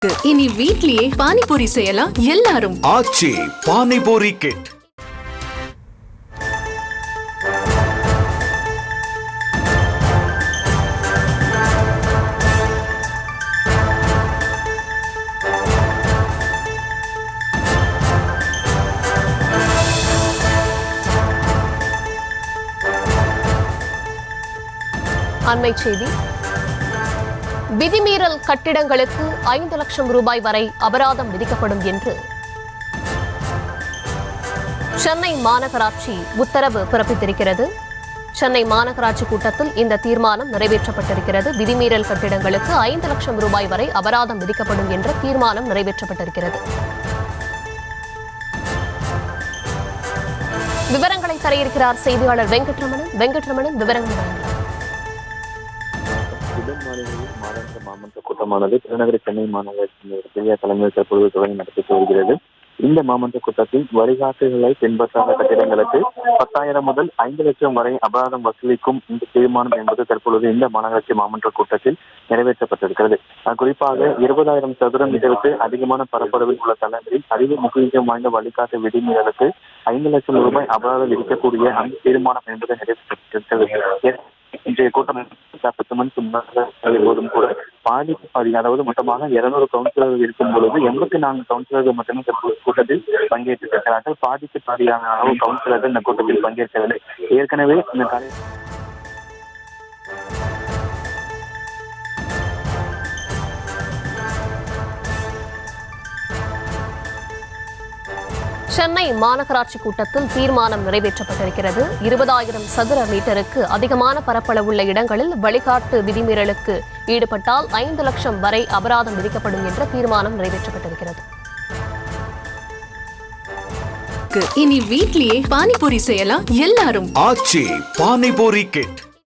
இனி வீட்லயே பானிபூரி செய்யலாம் எல்லாரும். ஆச்சி பானிபூரி கிட். அண்மை செய்தி. விதிமீறல் கட்டிடங்களுக்கு 5 லட்சம் ரூபாய் வரை அபராதம் விதிக்கப்படும் என்று சென்னை மாநகராட்சி உத்தரவு பிறப்பித்திருக்கிறது. சென்னை மாநகராட்சி கூட்டத்தில் இந்த தீர்மானம் நிறைவேற்றப்பட்டிருக்கிறது. விதிமீறல் கட்டிடங்களுக்கு 5 லட்சம் ரூபாய் வரை அபராதம் விதிக்கப்படும் என்ற தீர்மானம் நிறைவேற்றப்பட்டிருக்கிறது. விவரங்களை தர இருக்கிறார் செய்தியாளர் வெங்கட்ரமணன். விவரங்கள் மாநகர மாமன்ற கூட்டமானது பெருநகர சென்னை மாநகராட்சி தலைமையில் தற்பொழுது தொடங்கி நடத்தி வருகிறது. இந்த மாமன்ற கூட்டத்தில் வழிகாட்டுகளை பின்பற்றாத கட்டிடங்களுக்கு 10,000 முதல் 5 லட்சம் வரை அபராதம் வசூலிக்கும் இந்த தீர்மானம் என்பது தற்பொழுது இந்த மாநகராட்சி மாமன்ற கூட்டத்தில் நிறைவேற்றப்பட்டிருக்கிறது. குறிப்பாக 20,000 சதுர மீட்டருக்கு அதிகமான பரப்பளவில் உள்ள தளங்களில் அதிக முக்கியத்துவம் வாய்ந்த வழிகாட்டு விதிமீறலுக்கு 5 லட்சம் ரூபாய் அபராதம் விதிக்கக்கூடிய அந்த தீர்மானம் என்பது நிறைவேற்றப்பட்டிருக்கிறது. இன்றைய கூட்டம் 10 மணிக்கு முன்னாடி போதும் கூட பாதிக்கு அதாவது மொத்தமாக 200 கவுன்சிலர்கள் இருக்கும் பொழுது 84 கவுன்சிலர்கள் மட்டுமே கூட்டத்தில் பங்கேற்றிருக்கிறார்கள். பாதிக்கு பாதியான அளவு கவுன்சிலர்கள் இந்த கூட்டத்தில் பங்கேற்கவில்லை. ஏற்கனவே இந்த சென்னை மாநகராட்சி கூட்டத்தில் தீர்மானம் நிறைவேற்றப்பட்டிருக்கிறது. 20,000 சதுர மீட்டருக்கு அதிகமான பரப்பளவுள்ள இடங்களில் வழிகாட்டு விதிமீறலுக்கு ஈடுபட்டால் 5 லட்சம் வரை அபராதம் விதிக்கப்படும் என்ற தீர்மானம் நிறைவேற்றப்பட்டிருக்கிறது. இனி வீட்லயே பானிபூரி செய்யலாம் எல்லாரும். ஆச்சி பானிபூரி கிட்.